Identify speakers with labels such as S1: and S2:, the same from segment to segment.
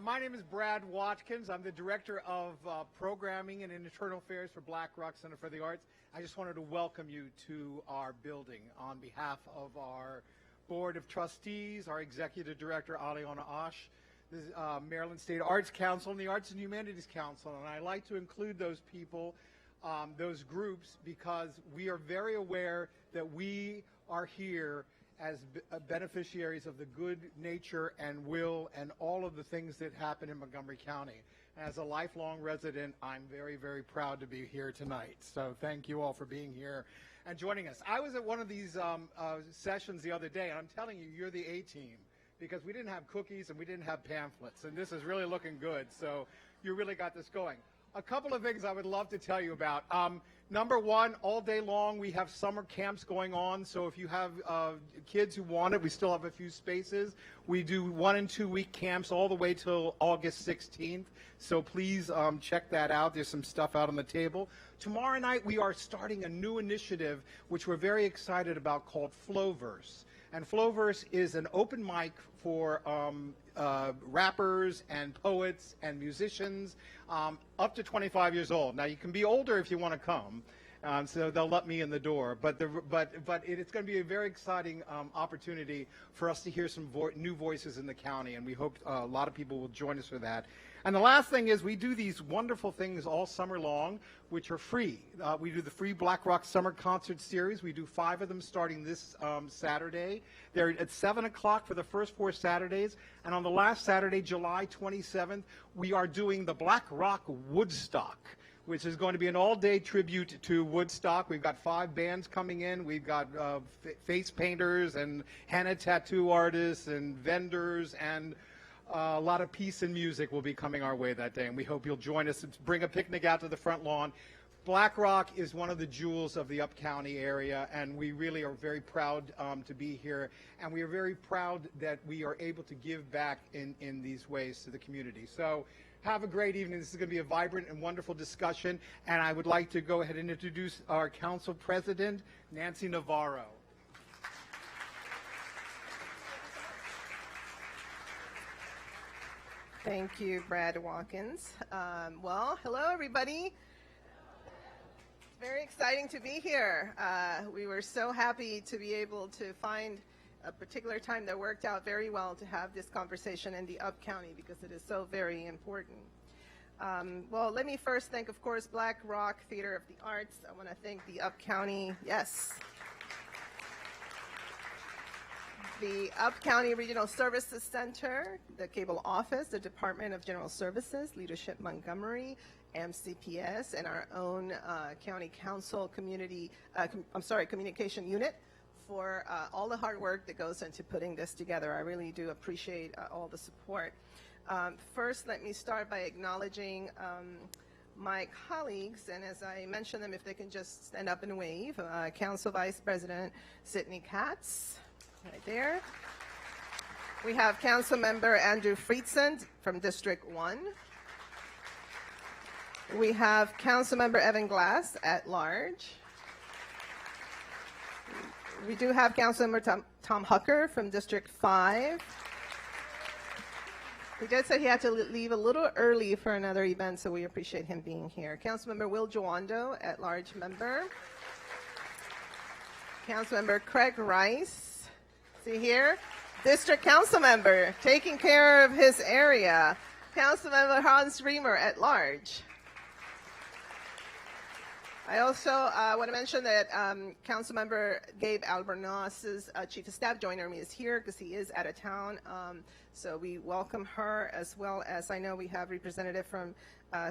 S1: My name is Brad Watkins. I'm the Director of Programming and Internal Affairs for Black Rock Center for the Arts. I just wanted to welcome you to our building on behalf of our Board of Trustees, our Executive Director, Aliona Osh, the Maryland State Arts Council, and the Arts and Humanities Council. And I like to include those people, those groups, because we are very aware that we are here as beneficiaries of the good nature and will and all of the things that happen in Montgomery County. As a lifelong resident, I'm very, very proud to be here tonight. So thank you all for being here and joining us. I was at one of these sessions the other day, and I'm telling you, you're the A-team, because we didn't have cookies and we didn't have pamphlets, and this is really looking good. So you really got this going. A couple of things I would love to tell you about. Number one, all day long we have summer camps going on, so if you have kids who want it, we still have a few spaces. We do 1 and 2 week camps all the way till August 16th, so please check that out. There's some stuff out on the table. Tomorrow night we are starting a new initiative which we're very excited about called Flowverse. And Flowverse is an open mic for rappers and poets and musicians up to 25 years old. Now, you can be older if you want to come, so they'll let me in the door. But it's going to be a very exciting opportunity for us to hear some new voices in the county, and we hope a lot of people will join us for that. And the last thing is we do these wonderful things all summer long, which are free. We do the free Black Rock Summer Concert Series. We do 5 of them starting this Saturday. They're at 7 o'clock for the first 4 Saturdays. And on the last Saturday, July 27th, we are doing the Black Rock Woodstock, which is going to be an all-day tribute to Woodstock. We've got 5 bands coming in. We've got face painters and henna tattoo artists and vendors, and a lot of peace and music will be coming our way that day, and we hope you'll join us. Bring a picnic out to the front lawn. Black Rock is one of the jewels of the Up County area, and we really are very proud to be here, and we are very proud that we are able to give back in these ways to the community. So have a great evening. This is going to be a vibrant and wonderful discussion, and I would like to go ahead and introduce our council president, Nancy Navarro.
S2: Thank you, Brad Watkins. Well, hello, everybody. Very exciting to be here. We were so happy to be able to find a particular time that worked out very well to have this conversation in the Up County, because it is so very important. Well, let me first thank, of course, Black Rock Theater of the Arts. I want to thank the Up County, yes, the Up County Regional Services Center, the Cable Office, the Department of General Services, Leadership Montgomery, MCPS, and our own County Council Communication Unit for all the hard work that goes into putting this together. I really do appreciate all the support. First, let me start by acknowledging my colleagues, and as I mention them, if they can just stand up and wave. Council Vice President Sidney Katz, right there. We have Council Member Andrew Friedson from District 1. We have Council Member Evan Glass at large. We do have Council Member Tom Hucker from District 5. He did say he had to leave a little early for another event, so we appreciate him being here. Council Member Will Joando, at large member. Council Member Craig Rice. See here, District Council Member, taking care of his area. Council Member Hans Reamer at large. I also want to mention that Council Member Gabe Albornoz's Chief of Staff joiner me is here because he is out of town. So we welcome her, as well as I know we have representative from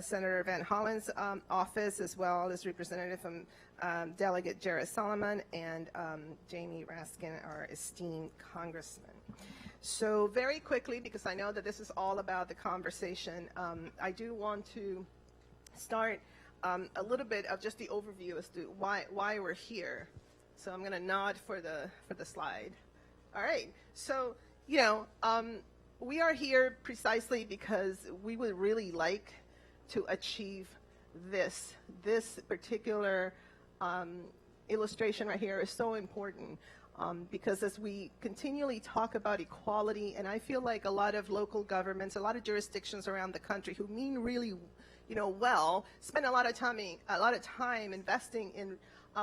S2: Senator Van Hollen's office, as well as representative from Delegate Jared Solomon and Jamie Raskin, our esteemed congressman. So very quickly, because I know that this is all about the conversation, I do want to start a little bit of just the overview as to why we're here. So I'm going to nod for the slide. All right. So, you know, we are here precisely because we would really like to achieve this. This particular illustration right here is so important. Because as we continually talk about equality, and I feel like a lot of local governments, a lot of jurisdictions around the country who mean really, well, spend a lot of time investing in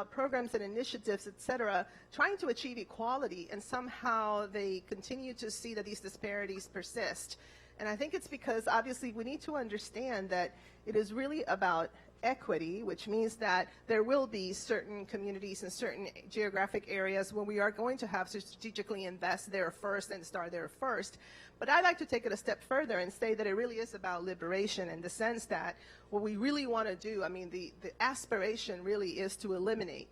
S2: programs and initiatives, et cetera, trying to achieve equality, and somehow they continue to see that these disparities persist. And I think it's because, obviously, we need to understand that it is really about equity, which means that there will be certain communities and certain geographic areas where we are going to have to strategically invest there first and start there first. But I'd like to take it a step further and say that it really is about liberation, in the sense that what we really want to do, the aspiration really is to eliminate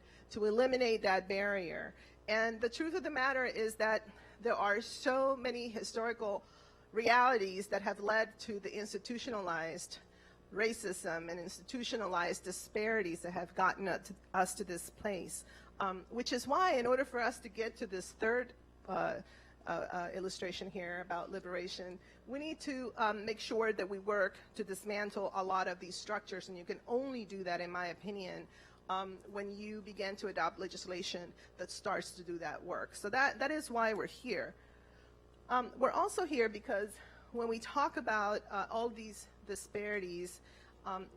S2: that barrier. And the truth of the matter is that there are so many historical realities that have led to the institutionalized racism and institutionalized disparities that have gotten us to this place, which is why, in order for us to get to this third illustration here about liberation, we need to make sure that we work to dismantle a lot of these structures, and you can only do that, in my opinion, when you begin to adopt legislation that starts to do that work. So that is why we're here. We're also here because when we talk about all these disparities,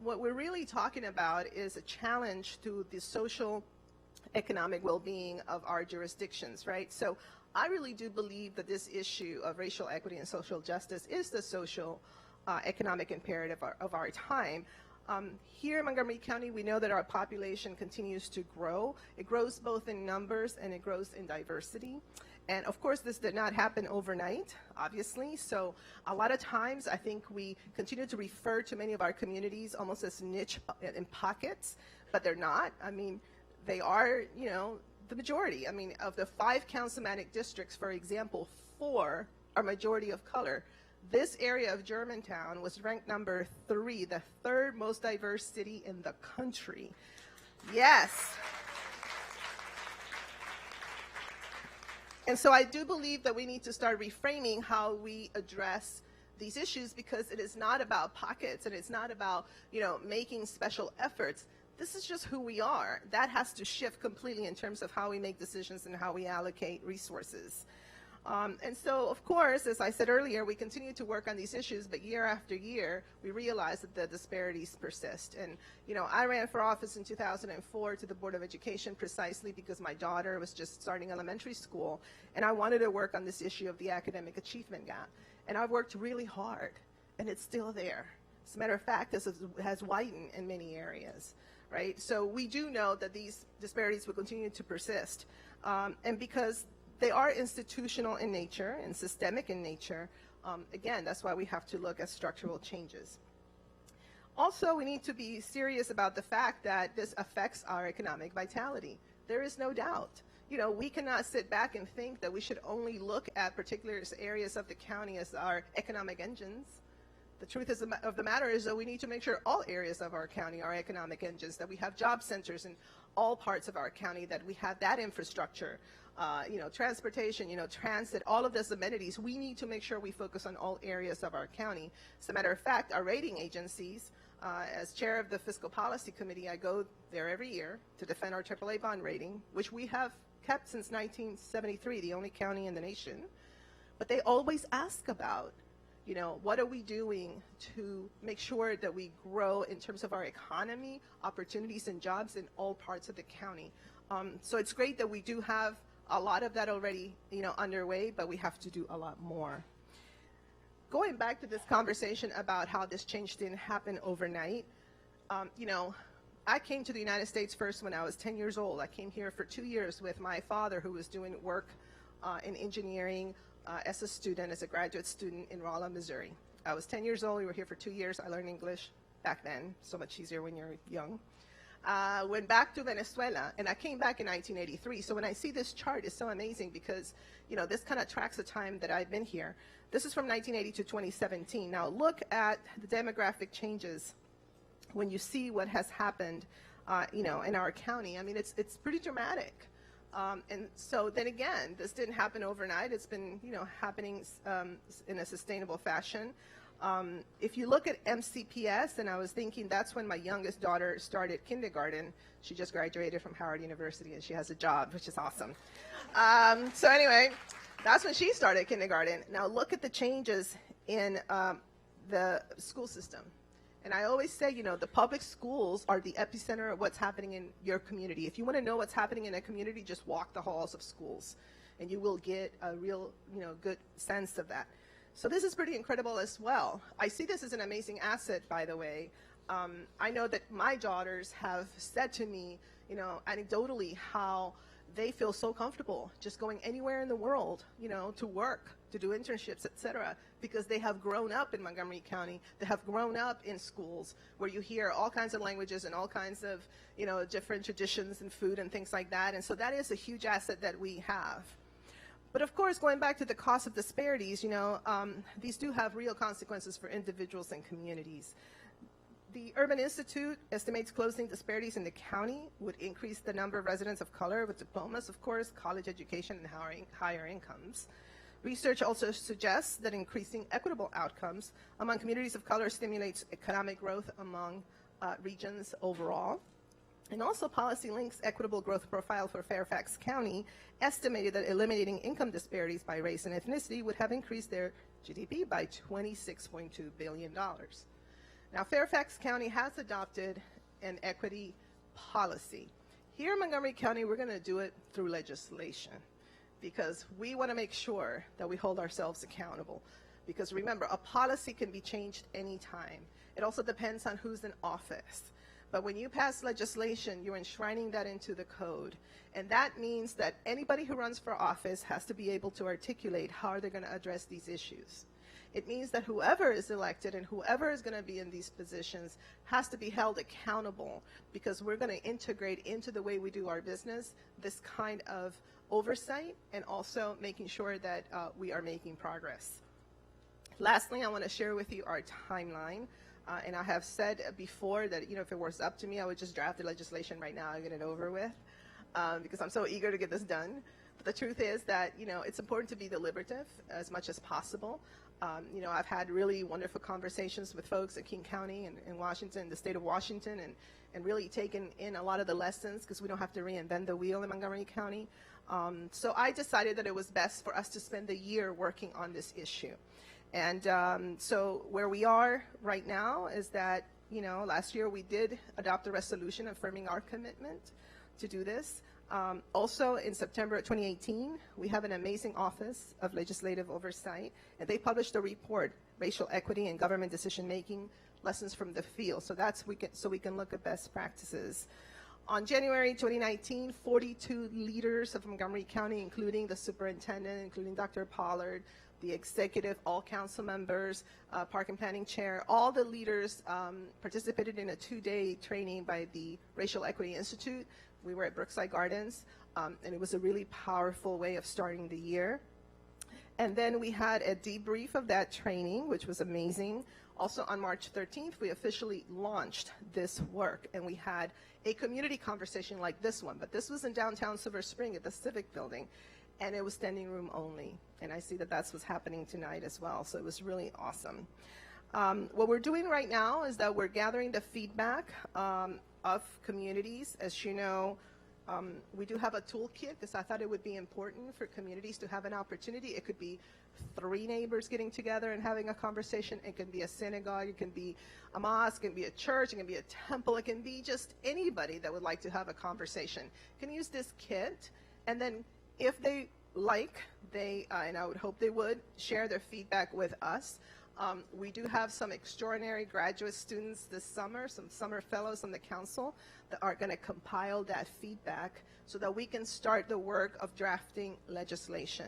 S2: what we're really talking about is a challenge to the social economic well-being of our jurisdictions, right? So I really do believe that this issue of racial equity and social justice is the social economic imperative of our time. Here in Montgomery County, we know that our population continues to grow. It grows both in numbers and it grows in diversity. And of course, this did not happen overnight, obviously. So a lot of times, I think we continue to refer to many of our communities almost as niche in pockets, but they're not. They are, the majority. Of the 5 councilmanic districts, for example, 4 are majority of color. This area of Germantown was ranked number 3, the 3rd most diverse city in the country. Yes. And so I do believe that we need to start reframing how we address these issues, because it is not about pockets and it's not about, making special efforts. This is just who we are. That has to shift completely in terms of how we make decisions and how we allocate resources. And so, of course, as I said earlier, we continue to work on these issues, but year after year, we realize that the disparities persist. And, I ran for office in 2004 to the Board of Education precisely because my daughter was just starting elementary school, and I wanted to work on this issue of the academic achievement gap. And I've worked really hard, and it's still there. As a matter of fact, this has widened in many areas, right? So we do know that these disparities will continue to persist. And because they are institutional in nature and systemic in nature, again, that's why we have to look at structural changes. Also, we need to be serious about the fact that this affects our economic vitality. There is no doubt. We cannot sit back and think that we should only look at particular areas of the county as our economic engines. The truth of the matter is that we need to make sure all areas of our county are economic engines, that we have job centers in all parts of our county, that we have that infrastructure, transportation, transit, all of those amenities. We need to make sure we focus on all areas of our county. As a matter of fact, our rating agencies, as chair of the Fiscal Policy Committee, I go there every year to defend our AAA bond rating, which we have kept since 1973, the only county in the nation. But they always ask about, what are we doing to make sure that we grow in terms of our economy, opportunities and jobs in all parts of the county. So it's great that we do have a lot of that already, underway, but we have to do a lot more. Going back to this conversation about how this change didn't happen overnight, I came to the United States first when I was 10 years old. I came here for 2 years with my father, who was doing work in engineering as a student, as a graduate student in Rolla, Missouri. I was 10 years old. We were here for 2 years. I learned English back then. So much easier when you're young. Went back to Venezuela, and I came back in 1983. So when I see this chart, it's so amazing because, this kind of tracks the time that I've been here. This is from 1980 to 2017. Now look at the demographic changes when you see what has happened, in our county. It's pretty dramatic. And so then again, this didn't happen overnight. It's been, happening in a sustainable fashion. If you look at MCPS, and I was thinking that's when my youngest daughter started kindergarten. She just graduated from Howard University, and she has a job, which is awesome. So anyway, that's when she started kindergarten. Now look at the changes in the school system. And I always say, you know, the public schools are the epicenter of what's happening in your community. If you want to know what's happening in a community, just walk the halls of schools, and you will get a real, you know, good sense of that. So this is pretty incredible as well. I see this as an amazing asset, by the way. I know that my daughters have said to me, you know, anecdotally, how they feel so comfortable just going anywhere in the world, you know, to work, to do internships, etc., because they have grown up in Montgomery County. They have grown up in schools where you hear all kinds of languages and all kinds of, you know, different traditions and food and things like that. And so that is a huge asset that we have. But of course, going back to the cost of disparities, you know, these do have real consequences for individuals and communities. The Urban Institute estimates closing disparities in the county would increase the number of residents of color with diplomas, of course, college education, and higher incomes. Research also suggests that increasing equitable outcomes among communities of color stimulates economic growth among regions overall. And also, Policy Link's equitable growth profile for Fairfax County estimated that eliminating income disparities by race and ethnicity would have increased their GDP by $26.2 billion. Now, Fairfax County has adopted an equity policy. Here in Montgomery County, we're going to do it through legislation, because we want to make sure that we hold ourselves accountable. Because remember, a policy can be changed anytime. It also depends on who's in office. But when you pass legislation, you're enshrining that into the code. And that means that anybody who runs for office has to be able to articulate how they're going to address these issues. It means that whoever is elected and whoever is going to be in these positions has to be held accountable, because we're going to integrate into the way we do our business this kind of oversight, and also making sure that we are making progress. Lastly, I want to share with you our timeline. And I have said before that, you know, if it was up to me, I would just draft the legislation right now and get it over with, because I'm so eager to get this done. But the truth is that, you know, it's important to be deliberative as much as possible. You know, I've had really wonderful conversations with folks at King County and Washington, the state of Washington, and really taken in a lot of the lessons, because we don't have to reinvent the wheel in Montgomery County. So I decided that it was best for us to spend the year working on this issue. And so where we are right now is that, you know, last year we did adopt a resolution affirming our commitment to do this. Also in September 2018, we have an amazing Office of Legislative Oversight, and they published a report, Racial Equity in Government Decision Making, Lessons from the Field. So that's so we can look at best practices. On January 2019, 42 leaders of Montgomery County, including the superintendent, including Dr. Pollard, the executive, all council members, park and planning chair, all the leaders participated in a 2-day training by the Racial Equity Institute. We were at Brookside Gardens, and it was a really powerful way of starting the year. And then we had a debrief of that training, which was amazing. Also on March 13th, we officially launched this work, and we had a community conversation like this one, but this was in downtown Silver Spring at the Civic Building, and it was standing room only. And I see that that's what's happening tonight as well, so it was really awesome. What we're doing right now is that we're gathering the feedback of communities. As you know, we do have a toolkit, because I thought it would be important for communities to have an opportunity. It could be 3 neighbors getting together and having a conversation. It can be a synagogue, it can be a mosque, it can be a church, it can be a temple, it can be just anybody that would like to have a conversation can use this kit. And then if they like, and I would hope they would, share their feedback with us. We do have some extraordinary graduate students this summer, some summer fellows on the council that are going to compile that feedback so that we can start the work of drafting legislation.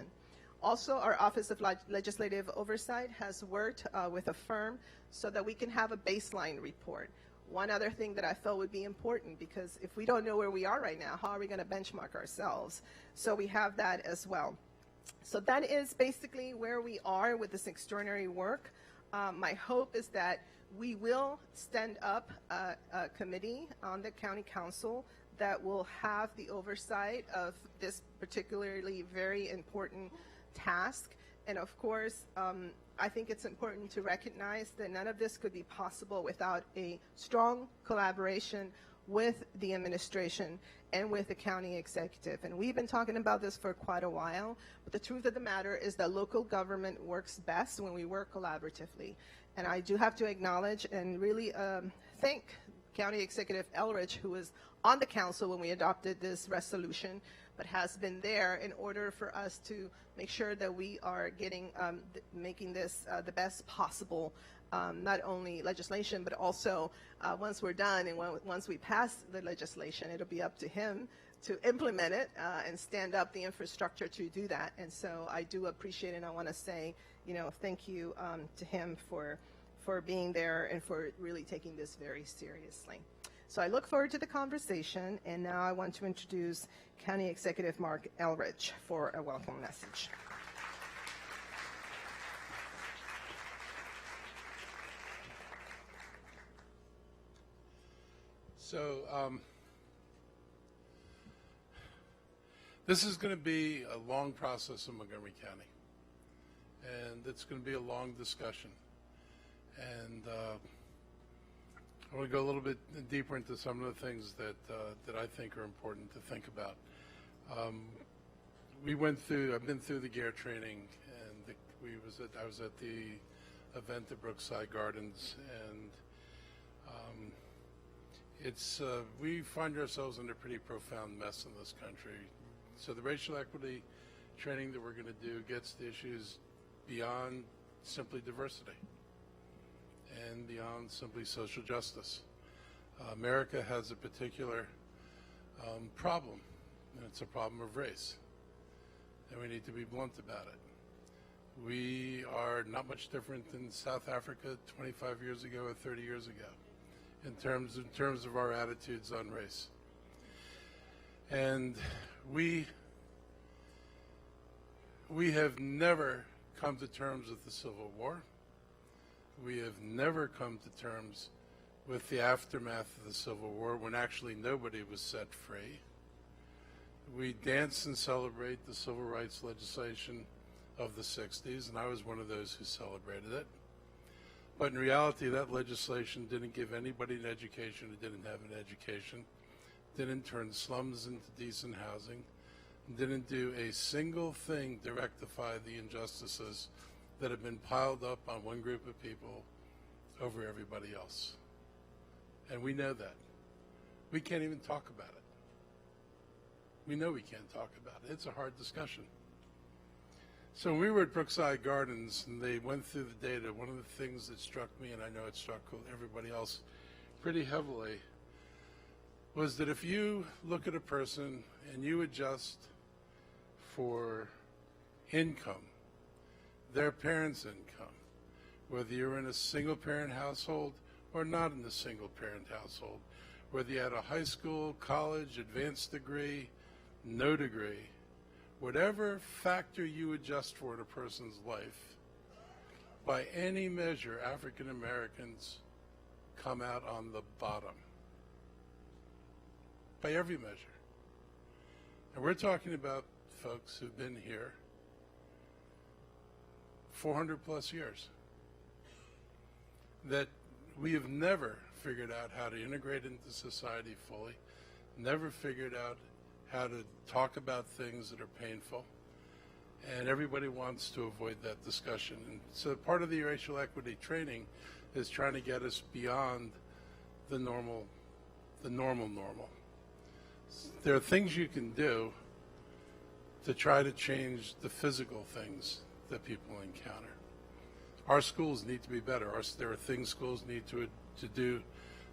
S2: Also, our Office of Legislative Oversight has worked with a firm so that we can have a baseline report. One other thing that I felt would be important, because if we don't know where we are right now, how are we going to benchmark ourselves? So we have that as well. So that is basically where we are with this extraordinary work. My hope is that we will stand up a committee on the county council that will have the oversight of this particularly very important task. And of course, I think it's important to recognize that none of this could be possible without a strong collaboration with the administration and with the county executive. And we've been talking about this for quite a while, but the truth of the matter is that local government works best when we work collaboratively. And I do have to acknowledge and really thank County Executive Eldritch, who was on the council when we adopted this resolution, but has been there in order for us to make sure that we are getting, making this the best possible, not only legislation, but also once we're done and once we pass the legislation, it'll be up to him to implement it and stand up the infrastructure to do that. And so I do appreciate it, and I want to say, thank you to him for being there and for really taking this very seriously. So I look forward to the conversation, and now I want to introduce County Executive Mark Eldritch for a welcome message.
S3: So this is going to be a long process in Montgomery County, and it's going to be a long discussion. And I want to go a little bit deeper into some of the things that I think are important to think about. I've been through the GARE training, and I was at the event at Brookside Gardens, and we find ourselves in a pretty profound mess in this country. So the racial equity training that we're going to do gets to issues beyond simply diversity and beyond simply social justice. America has a particular problem, and it's a problem of race, and we need to be blunt about it. We are not much different than South Africa 25 years ago or 30 years ago in terms of our attitudes on race. And we have never come to terms with the Civil War. We have never come to terms with the aftermath of the Civil War, when actually nobody was set free. We dance and celebrate the civil rights legislation of the 60s, and I was one of those who celebrated it. But in reality, that legislation didn't give anybody an education who didn't have an education, didn't turn slums into decent housing, didn't do a single thing to rectify the injustices that have been piled up on one group of people over everybody else. And we know that. We can't even talk about it. We know we can't talk about it. It's a hard discussion. So when we were at Brookside Gardens and they went through the data, one of the things that struck me, and I know it struck everybody else pretty heavily, was that if you look at a person and you adjust for income, their parents' income, whether you're in a single-parent household or not in a single-parent household, whether you had a high school, college, advanced degree, no degree, whatever factor you adjust for in a person's life, by any measure, African Americans come out on the bottom. By every measure. And we're talking about folks who've been here 400 plus years, that we have never figured out how to integrate into society fully, never figured out how to talk about things that are painful, and everybody wants to avoid that discussion. And so part of the racial equity training is trying to get us beyond the normal. There are things you can do to try to change the physical things that people encounter. Our schools need to be better. There are things schools need to do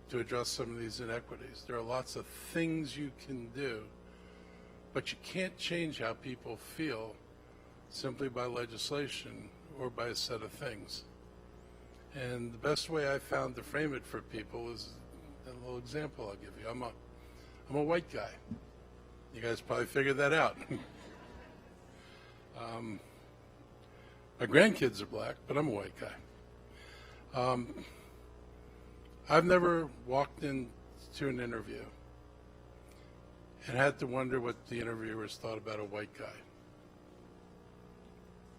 S3: to address some of these inequities. There are lots of things you can do, but you can't change how people feel simply by legislation or by a set of things. And the best way I found to frame it for people is a little example I'll give you. I'm a white guy. You guys probably figured that out. My grandkids are black, but I'm a white guy. I've never walked into an interview and had to wonder what the interviewers thought about a white guy.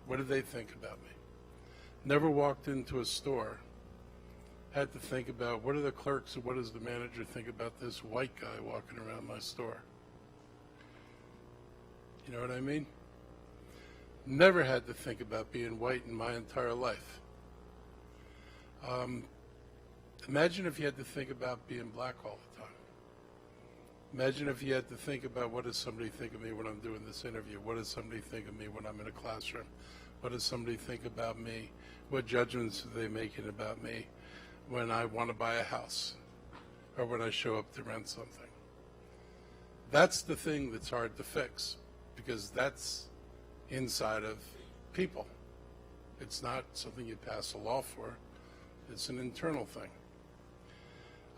S3: What did they think about me? never walked into a store, had to think about what do the clerks and what does the manager think about this white guy walking around my store. You know what I mean? Never had to think about being white in my entire life. Imagine if you had to think about being black all the time. Imagine if you had to think about what does somebody think of me when I'm doing this interview? What does somebody think of me when I'm in a classroom? What does somebody think about me? What judgments are they making about me when I want to buy a house or when I show up to rent something? That's the thing that's hard to fix, because that's inside of people. It's not something you pass a law for. It's an internal thing.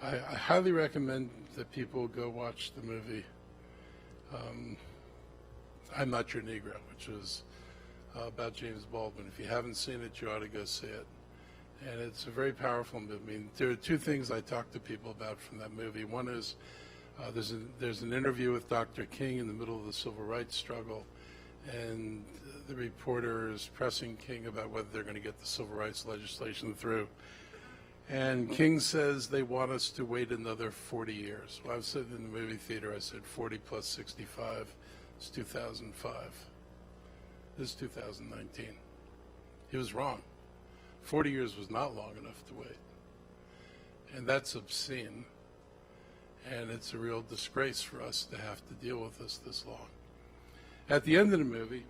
S3: I highly recommend that people go watch the movie I'm Not Your Negro, which is about James Baldwin. If you haven't seen it, you ought to go see it. And it's a very powerful movie. I mean, there are two things I talk to people about from that movie. One is there's an interview with Dr. King in the middle of the civil rights struggle, and the reporter is pressing King about whether they're going to get the civil rights legislation through. And King says they want us to wait another 40 years. Well, I was sitting in the movie theater, I said 40 plus 65 is 2005. This is 2019. He was wrong. 40 years was not long enough to wait. And that's obscene. And it's a real disgrace for us to have to deal with this long. At the end of the movie,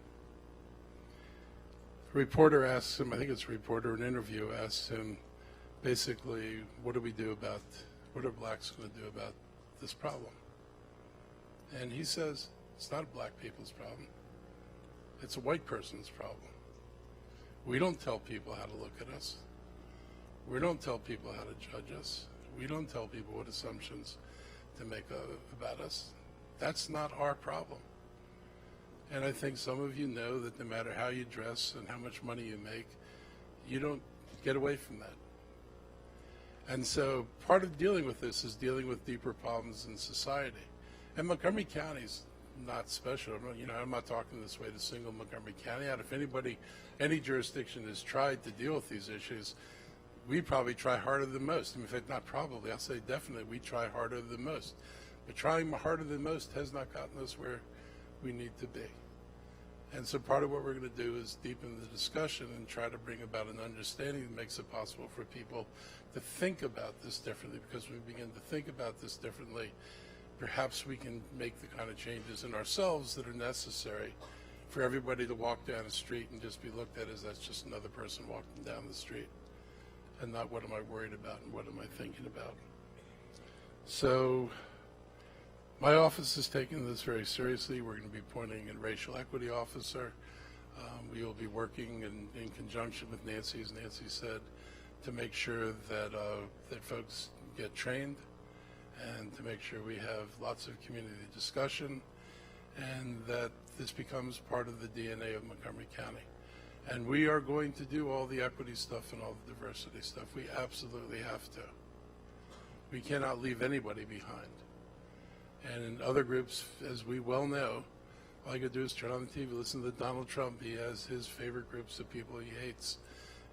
S3: a reporter asks him, I think it's a reporter, an interview asks him, basically, what are blacks going to do about this problem? And he says, it's not black people's problem. It's a white person's problem. We don't tell people how to look at us. We don't tell people how to judge us. We don't tell people what assumptions to make about us. That's not our problem. And I think some of you know that no matter how you dress and how much money you make, you don't get away from that. And so part of dealing with this is dealing with deeper problems in society. And Montgomery County's not special. I'm not talking this way to single Montgomery County out. If anybody, any jurisdiction has tried to deal with these issues, we probably try harder than most. In fact, not probably, I'll say definitely, we try harder than most. But trying harder than most has not gotten us where we need to be. And so part of what we're going to do is deepen the discussion and try to bring about an understanding that makes it possible for people to think about this differently, because when we begin to think about this differently, perhaps we can make the kind of changes in ourselves that are necessary for everybody to walk down the street and just be looked at as that's just another person walking down the street, and not what am I worried about and what am I thinking about. So my office is taking this very seriously. We're going to be appointing a racial equity officer. We will be working in conjunction with Nancy, as Nancy said, to make sure that that folks get trained, and to make sure we have lots of community discussion, and that this becomes part of the DNA of Montgomery County. And we are going to do all the equity stuff and all the diversity stuff. We absolutely have to. We cannot leave anybody behind. And in other groups, as we well know, all you got to do is turn on the TV, listen to Donald Trump. He has his favorite groups of people he hates,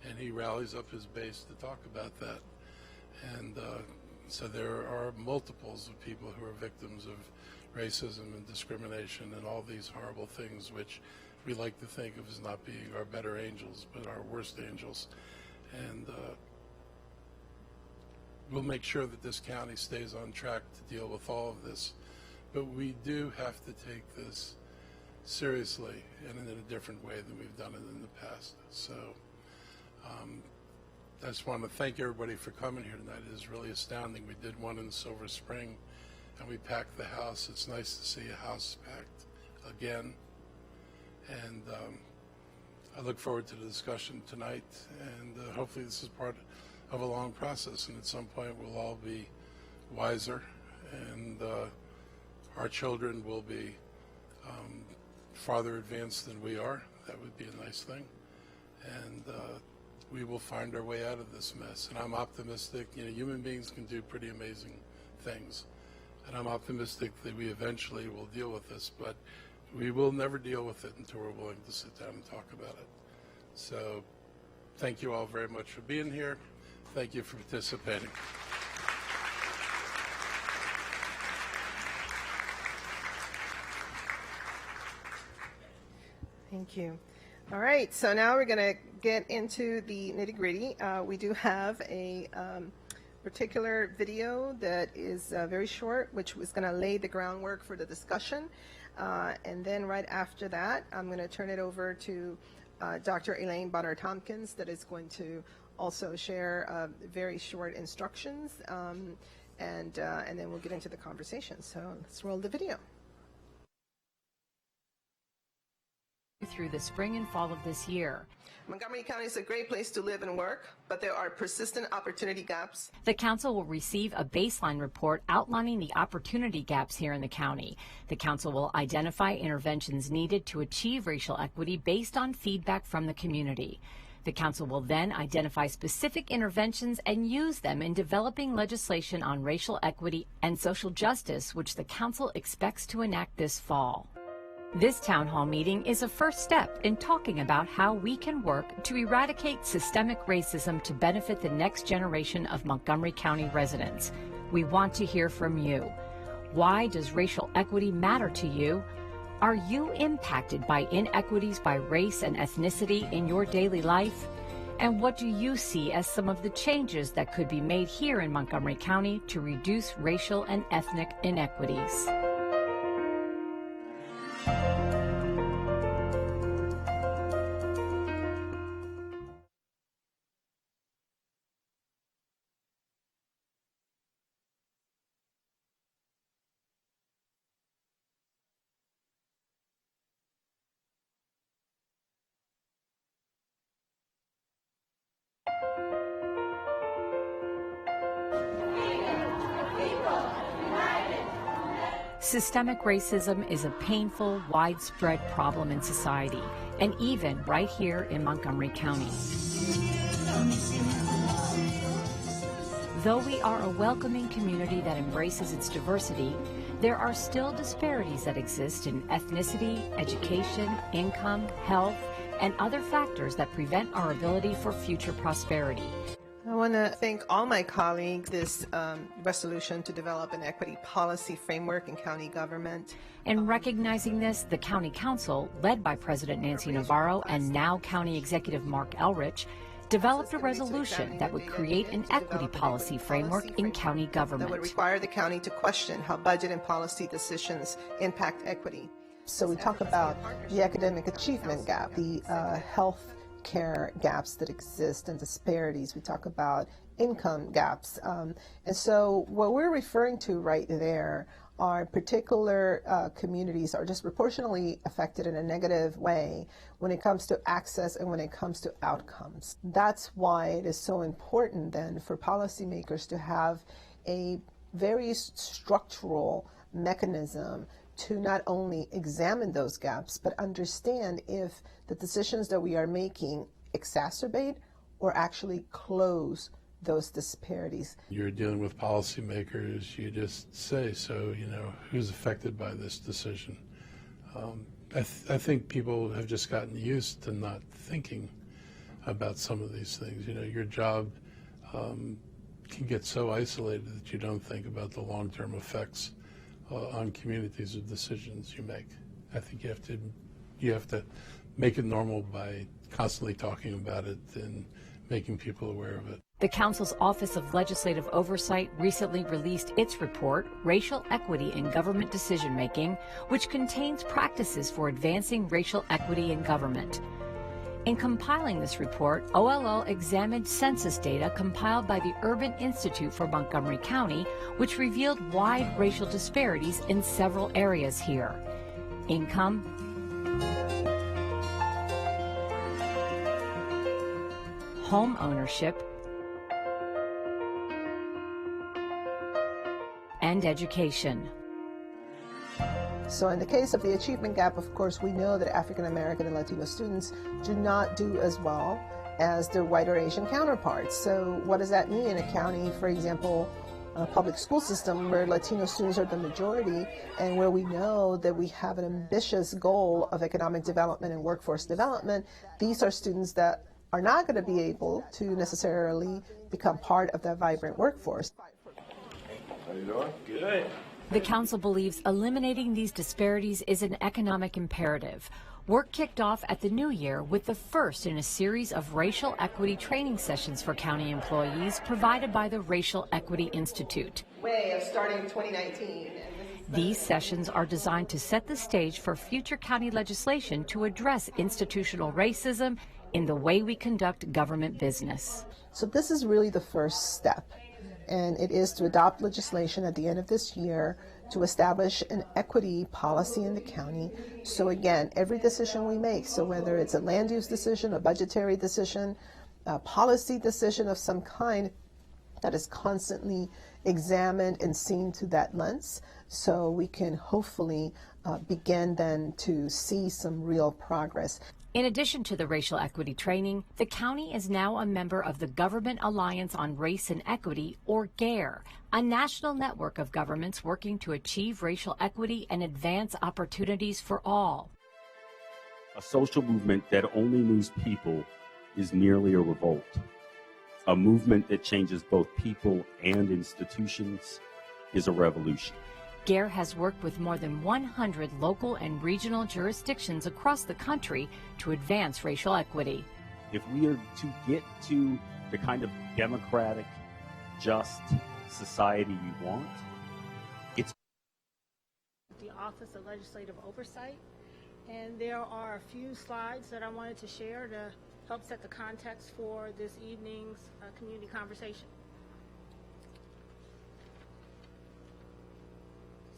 S3: and he rallies up his base to talk about that. And so there are multiples of people who are victims of racism and discrimination and all these horrible things, which we like to think of as not being our better angels, but our worst angels. And we'll make sure that this county stays on track to deal with all of this. But we do have to take this seriously and in a different way than we've done it in the past. So I just want to thank everybody for coming here tonight. It is really astounding. We did one in Silver Spring, and we packed the house. It's nice to see a house packed again. And I look forward to the discussion tonight, and hopefully this is part of a long process, and at some point we'll all be wiser, and our children will be farther advanced than we are. That would be a nice thing. And we will find our way out of this mess. And I'm optimistic. Human beings can do pretty amazing things. And I'm optimistic that we eventually will deal with this, but we will never deal with it until we're willing to sit down and talk about it. So thank you all very much for being here. Thank you for participating.
S2: Thank you. All right, so now we're going to get into the nitty-gritty. We do have a particular video that is very short, which was going to lay the groundwork for the discussion. And then right after that, I'm going to turn it over to Dr. Elaine Bonner-Tompkins that is going to also share very short instructions, and then we'll get into the conversation. So let's roll the video.
S4: Through the spring and fall of this year.
S2: Montgomery County is a great place to live and work, but there are persistent opportunity gaps.
S4: The council will receive a baseline report outlining the opportunity gaps here in the county. The council will identify interventions needed to achieve racial equity based on feedback from the community. The council will then identify specific interventions and use them in developing legislation on racial equity and social justice, which the council expects to enact this fall. This town hall meeting is a first step in talking about how we can work to eradicate systemic racism to benefit the next generation of Montgomery County residents. We want to hear from you. Why does racial equity matter to you? Are you impacted by inequities by race and ethnicity in your daily life? And what do you see as some of the changes that could be made here in Montgomery County to reduce racial and ethnic inequities? Systemic racism is a painful, widespread problem in society, and even right here in Montgomery County. Though we are a welcoming community that embraces its diversity, there are still disparities that exist in ethnicity, education, income, health, and other factors that prevent our ability for future prosperity.
S2: I want to thank all my colleagues this resolution to develop an equity policy framework in county government.
S4: In recognizing this, the County Council, led by President Nancy Navarro and now County Executive Mark Eldritch, developed a resolution that would create an equity policy framework in county government.
S2: That would require the county to question how budget and policy decisions impact equity. So we talk about the academic achievement gap, the health care gaps that exist and disparities. We talk about income gaps. And so what we're referring to right there are particular communities are disproportionately affected in a negative way when it comes to access and when it comes to outcomes. That's why it is so important then for policymakers to have a very structural mechanism to not only examine those gaps, but understand if the decisions that we are making exacerbate or actually close those disparities.
S3: You're dealing with policymakers, you just say, so, who's affected by this decision? I think people have just gotten used to not thinking about some of these things. Your job can get so isolated that you don't think about the long-term effects on communities of decisions you make. I think you have to make it normal by constantly talking about it and making people aware of it.
S4: The Council's Office of Legislative Oversight recently released its report, Racial Equity in Government Decision-Making, which contains practices for advancing racial equity in government. In compiling this report, OLL examined census data compiled by the Urban Institute for Montgomery County, which revealed wide racial disparities in several areas here. Income, home ownership, and education.
S2: So in the case of the achievement gap, of course, we know that African American and Latino students do not do as well as their white or Asian counterparts. So what does that mean in a county, for example, a public school system where Latino students are the majority and where we know that we have an ambitious goal of economic development and workforce development? These are students that are not going to be able to necessarily become part of the vibrant workforce.
S5: How you doing? Good.
S4: The council believes eliminating these disparities is an economic imperative. Work kicked off at the new year with the first in a series of racial equity training sessions for county employees provided by the Racial Equity Institute.
S2: Way of starting 2019.
S4: These sessions are designed to set the stage for future county legislation to address institutional racism in the way we conduct government business.
S2: So this is really the first step, and it is to adopt legislation at the end of this year to establish an equity policy in the county. So again, every decision we make, so whether it's a land use decision, a budgetary decision, a policy decision of some kind, that is constantly examined and seen through that lens, so we can hopefully begin then to see some real progress.
S4: In addition to the racial equity training, the county is now a member of the Government Alliance on Race and Equity, or GARE, a national network of governments working to achieve racial equity and advance opportunities for all.
S6: A social movement that only moves people is merely a revolt. A movement that changes both people and institutions is a revolution.
S4: GARE has worked with more than 100 local and regional jurisdictions across the country to advance racial equity.
S6: If we are to get to the kind of democratic, just society we want, it's
S7: the Office of Legislative Oversight, and there are a few slides that I wanted to share to help set the context for this evening's community conversation.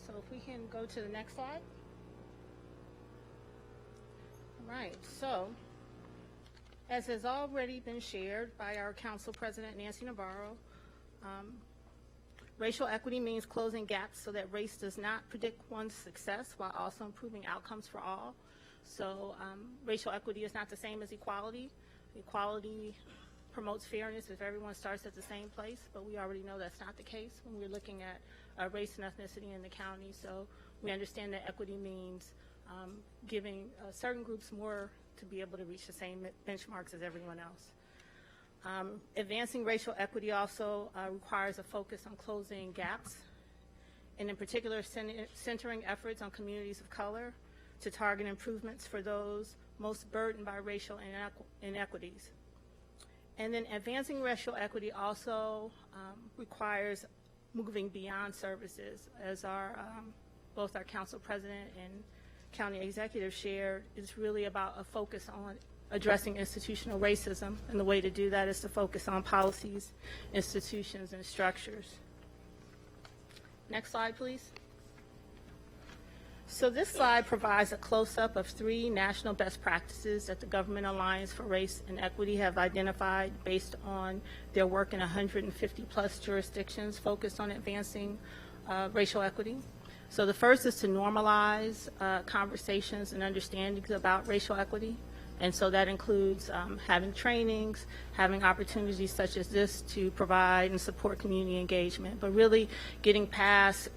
S7: So if we can go to the next slide. All right, so as has already been shared by our Council President Nancy Navarro, racial equity means closing gaps so that race does not predict one's success while also improving outcomes for all. So racial equity is not the same as equality. Equality promotes fairness if everyone starts at the same place, but we already know that's not the case when we're looking at race and ethnicity in the county. So we understand that equity means giving certain groups more to be able to reach the same benchmarks as everyone else. Advancing racial equity also requires a focus on closing gaps, and in particular centering efforts on communities of color to target improvements for those most burdened by racial inequities. And then advancing racial equity also requires moving beyond services. As both our council president and county executive shared, it's really about a focus on addressing institutional racism, and the way to do that is to focus on policies, institutions, and structures. Next slide, please. So this slide provides a close-up of 3 national best practices that the Government Alliance for Race and Equity have identified based on their work in 150-plus jurisdictions focused on advancing racial equity. So the first is to normalize conversations and understandings about racial equity. And so that includes having trainings, having opportunities such as this to provide and support community engagement, but really getting past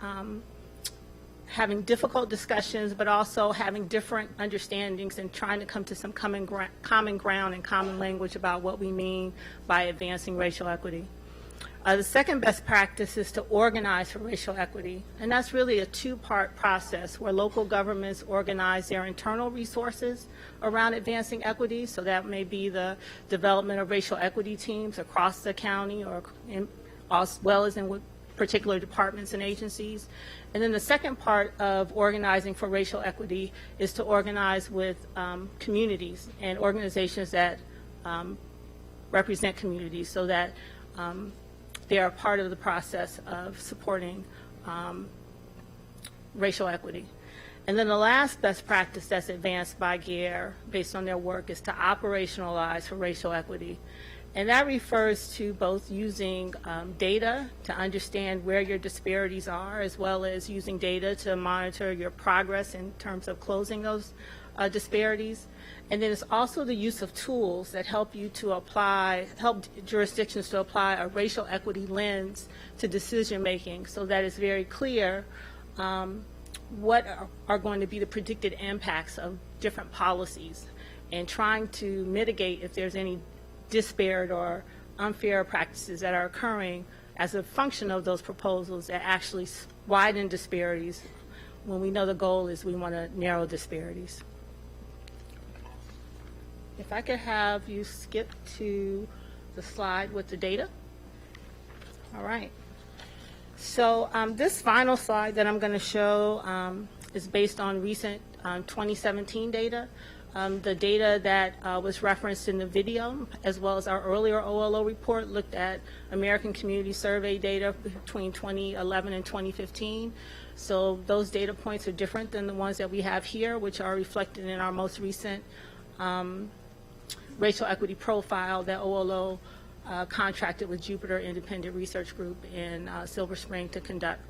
S7: having difficult discussions, but also having different understandings and trying to come to some common ground and common language about what we mean by advancing racial equity. The second best practice is to organize for racial equity, and that's really a 2-part process where local governments organize their internal resources around advancing equity. So that may be the development of racial equity teams across the county, or as well as in particular departments and agencies. And then the second part of organizing for racial equity is to organize with communities and organizations that represent communities, so that they are part of the process of supporting racial equity. And then the last best practice that's advanced by GARE based on their work is to operationalize for racial equity. And that refers to both using data to understand where your disparities are, as well as using data to monitor your progress in terms of closing those disparities. And then it's also the use of tools that help jurisdictions to apply a racial equity lens to decision making, so that it's very clear what are going to be the predicted impacts of different policies, and trying to mitigate if there's any disparate or unfair practices that are occurring as a function of those proposals that actually widen disparities when we know the goal is we want to narrow disparities. If I could have you skip to the slide with the data. All right. So this final slide that I'm going to show is based on recent 2017 data. The data that was referenced in the video, as well as our earlier OLO report, looked at American Community Survey data between 2011 and 2015. So those data points are different than the ones that we have here, which are reflected in our most recent racial equity profile that OLO contracted with Jupiter Independent Research Group in Silver Spring to conduct.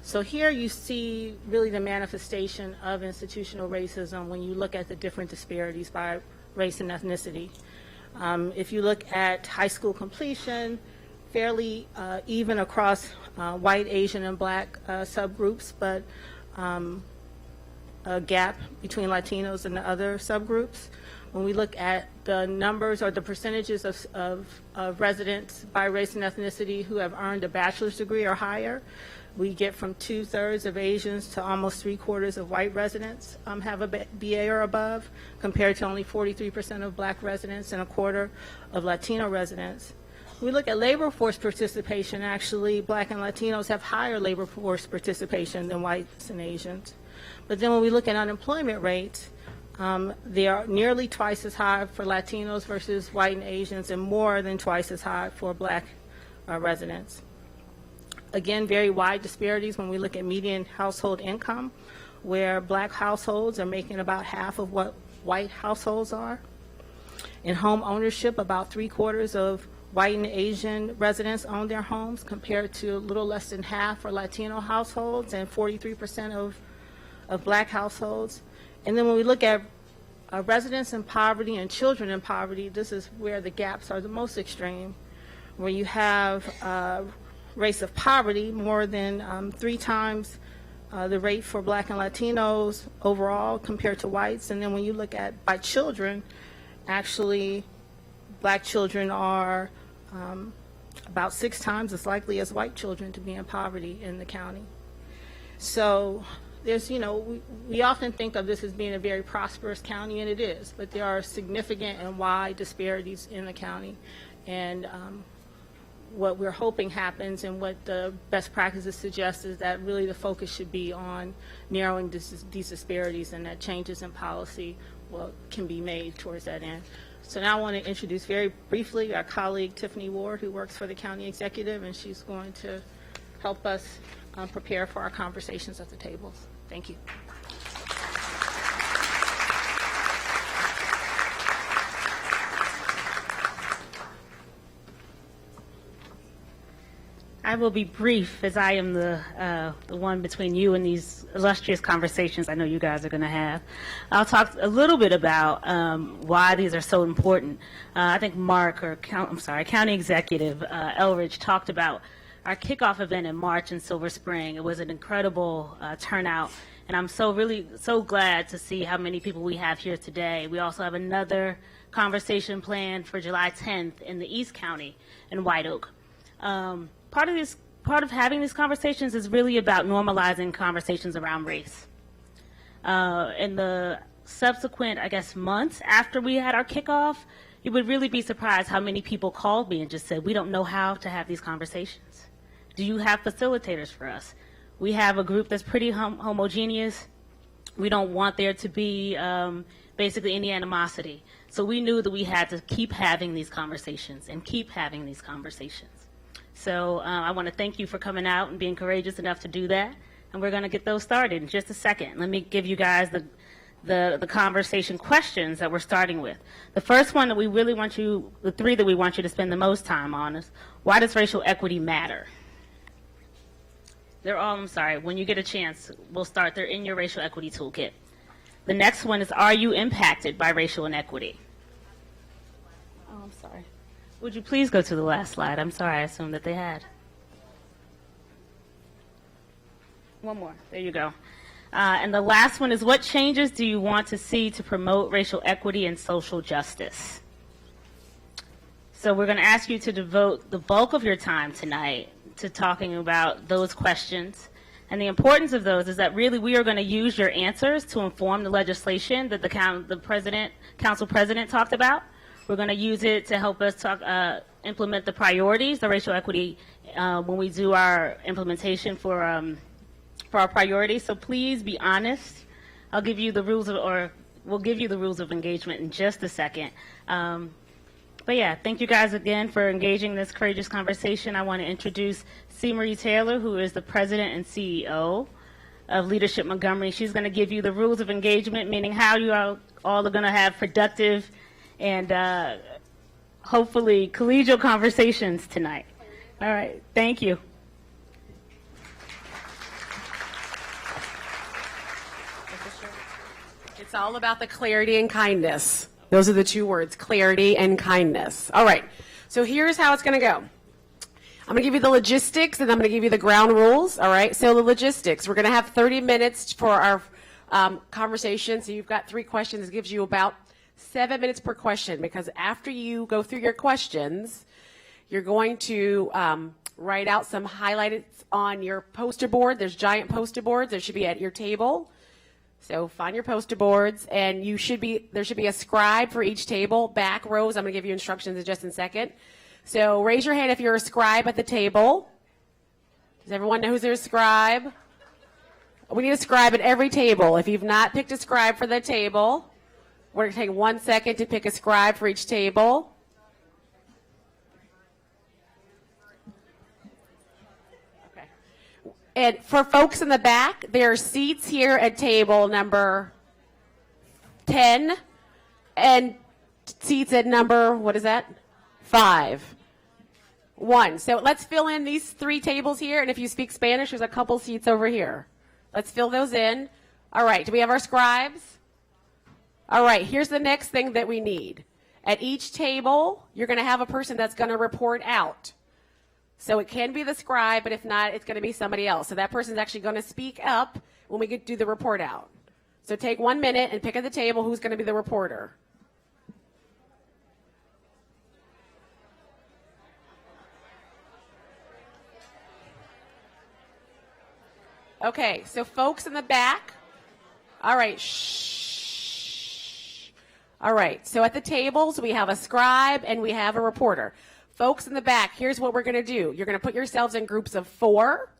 S7: So here you see really the manifestation of institutional racism when you look at the different disparities by race and ethnicity. If you look at high school completion, fairly even across white, Asian, and black subgroups, but a gap between Latinos and the other subgroups. When we look at the numbers or the percentages of residents by race and ethnicity who have earned a bachelor's degree or higher, we get from 2/3 of Asians to almost 3/4 of white residents have a BA or above, compared to only 43% of black residents and 1/4 of Latino residents. We look at labor force participation. Actually, black and Latinos have higher labor force participation than whites and Asians. But then when we look at unemployment rates, they are nearly twice as high for Latinos versus white and Asians, and more than twice as high for black residents. Again, very wide disparities when we look at median household income, where black households are making about half of what white households are. In home ownership, about 3/4 of white and Asian residents own their homes, compared to a little less than half for Latino households and 43% of black households. And then when we look at residents in poverty and children in poverty, this is where the gaps are the most extreme, where you have rates of poverty more than 3 times the rate for black and Latinos overall compared to whites. And then when you look at by children, actually black children are about 6 times as likely as white children to be in poverty in the county. So there's, we often think of this as being a very prosperous county, and it is, but there are significant and wide disparities in the county. And what we're hoping happens and what the best practices suggest is that really the focus should be on narrowing these disparities, and that changes in policy can be made towards that end. So now I want to introduce very briefly our colleague Tiffany Ward, who works for the county executive, and she's going to help us prepare for our conversations at the tables. Thank you.
S8: I will be brief, as I am the one between you and these illustrious conversations I know you guys are going to have. I'll talk a little bit about why these are so important. I think County Executive Eldritch talked about our kickoff event in March in Silver Spring. It was an incredible turnout, and I'm so glad to see how many people we have here today. We also have another conversation planned for July 10th in the East County in White Oak. Part of having these conversations is really about normalizing conversations around race. In the subsequent, months after we had our kickoff, you would really be surprised how many people called me and just said, we don't know how to have these conversations. Do you have facilitators for us? We have a group that's pretty homogeneous. We don't want there to be basically any animosity. So we knew that we had to keep having these conversations and keep having these conversations. So I want to thank you for coming out and being courageous enough to do that. And we're going to get those started in just a second. Let me give you guys the conversation questions that we're starting with. The first one that we really want you, the 3 that we want you to spend the most time on is, why does racial equity matter? They're all, when you get a chance, we'll start. They're in your racial equity toolkit. The next one is, are you impacted by racial inequity? Oh, I'm sorry. Would you please go to the last slide? I'm sorry, I assumed that they had. One more. There you go. And the last one is, what changes do you want to see to promote racial equity and social justice? So we're going to ask you to devote the bulk of your time tonight to talking about those questions. And the importance of those is that really we are going to use your answers to inform the legislation that the council president talked about. We're going to use it to help us implement the priorities, the racial equity, when we do our implementation for our priorities. So please be honest. I'll give you the rules we'll give you the rules of engagement in just a second. But yeah, thank you guys again for engaging in this courageous conversation. I want to introduce C. Marie Taylor, who is the president and CEO of Leadership Montgomery. She's going to give you the rules of engagement, meaning how you all are going to have productive and hopefully collegial conversations tonight. All right, thank you.
S9: It's all about the clarity and kindness. Those are the two words, clarity and kindness. All right, so here's how it's going to go. I'm going to give you the logistics, and I'm going to give you the ground rules. All right, so the logistics. We're going to have 30 minutes for our conversation. So you've got 3 questions. It gives you about 7 minutes per question, because after you go through your questions, you're going to write out some highlights on your poster board. There's giant poster boards. There should be at your table. So find your poster boards, and there should be a scribe for each table. Back rows, I'm going to give you instructions in just a second. So raise your hand if you're a scribe at the table. Does everyone know who's their scribe? We need a scribe at every table. If you've not picked a scribe for the table, we're going to take 1 second to pick a scribe for each table. And for folks in the back, there are seats here at table number 10 and seats at number, what is that? 5. 1. So let's fill in these 3 tables here. And if you speak Spanish, there's a couple seats over here. Let's fill those in. All right. Do we have our scribes? All right. Here's the next thing that we need. At each table, you're going to have a person that's going to report out. So it can be the scribe, but if not, it's going to be somebody else. So that person's actually going to speak up when we do the report out. So take 1 minute and pick at the table who's going to be the reporter. Okay, so folks in the back. All right, shh. All right, so at the tables, we have a scribe and we have a reporter. Folks in the back, here's what we're going to do. You're going to put yourselves in groups of 4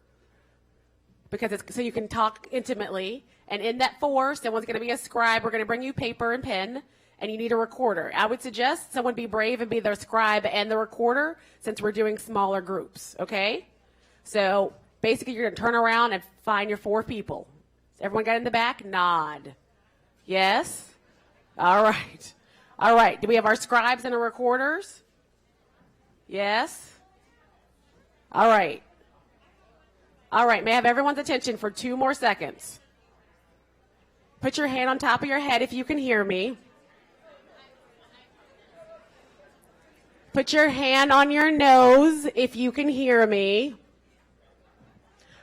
S9: because so you can talk intimately. And in that 4, someone's going to be a scribe. We're going to bring you paper and pen, and you need a recorder. I would suggest someone be brave and be the scribe and the recorder since we're doing smaller groups, okay? So basically, you're going to turn around and find your 4 people. Everyone got in the back? Nod. Yes? All right. All right. Do we have our scribes and our recorders? Yes? All right. All right. May I have everyone's attention for 2 more seconds? Put your hand on top of your head if you can hear me. Put your hand on your nose if you can hear me.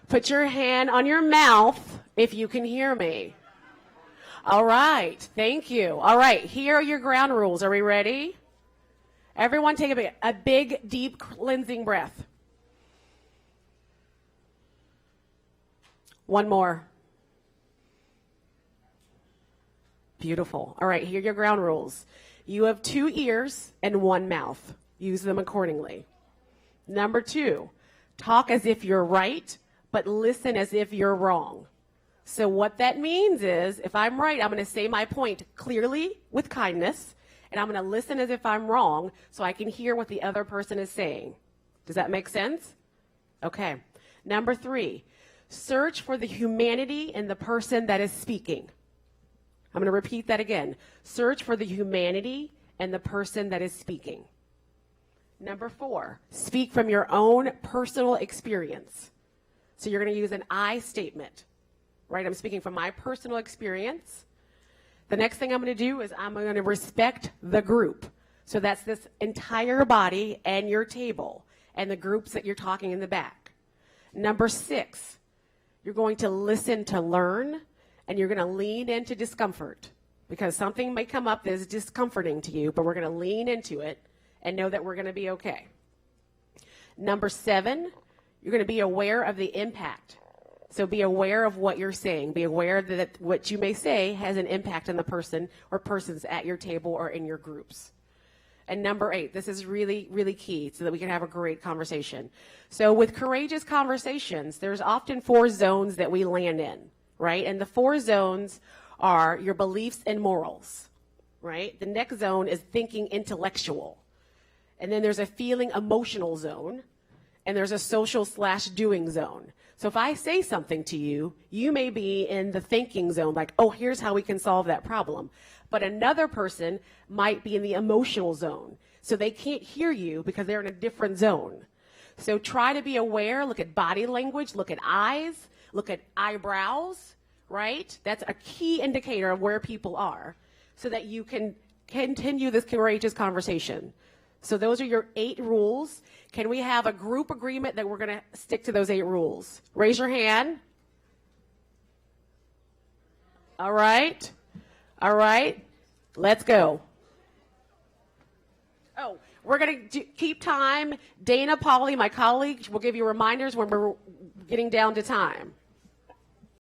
S9: Put your hand on your mouth if you can hear me. All right. Thank you. All right. Here are your ground rules. Are we ready? Everyone take a big, deep cleansing breath. 1 more. Beautiful. All right, here are your ground rules. You have 2 ears and 1 mouth. Use them accordingly. Number 2, talk as if you're right, but listen as if you're wrong. So what that means is, if I'm right, I'm going to say my point clearly with kindness, and I'm going to listen as if I'm wrong so I can hear what the other person is saying. Does that make sense? Okay. Number 3, search for the humanity in the person that is speaking. I'm going to repeat that again. Search for the humanity in the person that is speaking. Number 4, speak from your own personal experience. So you're going to use an I statement, right? I'm speaking from my personal experience. The next thing I'm going to do is I'm going to respect the group. So that's this entire body and your table and the groups that you're talking in the back. Number 6, you're going to listen to learn, and you're going to lean into discomfort because something may come up that is discomforting to you, but we're going to lean into it and know that we're going to be okay. Number 7, you're going to be aware of the impact. So be aware of what you're saying. Be aware that what you may say has an impact on the person or persons at your table or in your groups. And number 8, this is really, really key so that we can have a great conversation. So with courageous conversations, there's often 4 zones that we land in, right? And the 4 zones are your beliefs and morals, right? The next zone is thinking intellectual. And then there's a feeling emotional zone. And there's a social/doing zone. So if I say something to you, you may be in the thinking zone, like, oh, here's how we can solve that problem. But another person might be in the emotional zone. So they can't hear you because they're in a different zone. So try to be aware, look at body language, look at eyes, look at eyebrows, right? That's a key indicator of where people are so that you can continue this courageous conversation. So those are your 8 rules. Can we have a group agreement that we're going to stick to those 8 rules? Raise your hand. All right. All right. Let's go. Oh, we're going to keep time. Dana, Polly, my colleague, will give you reminders when we're getting down to time.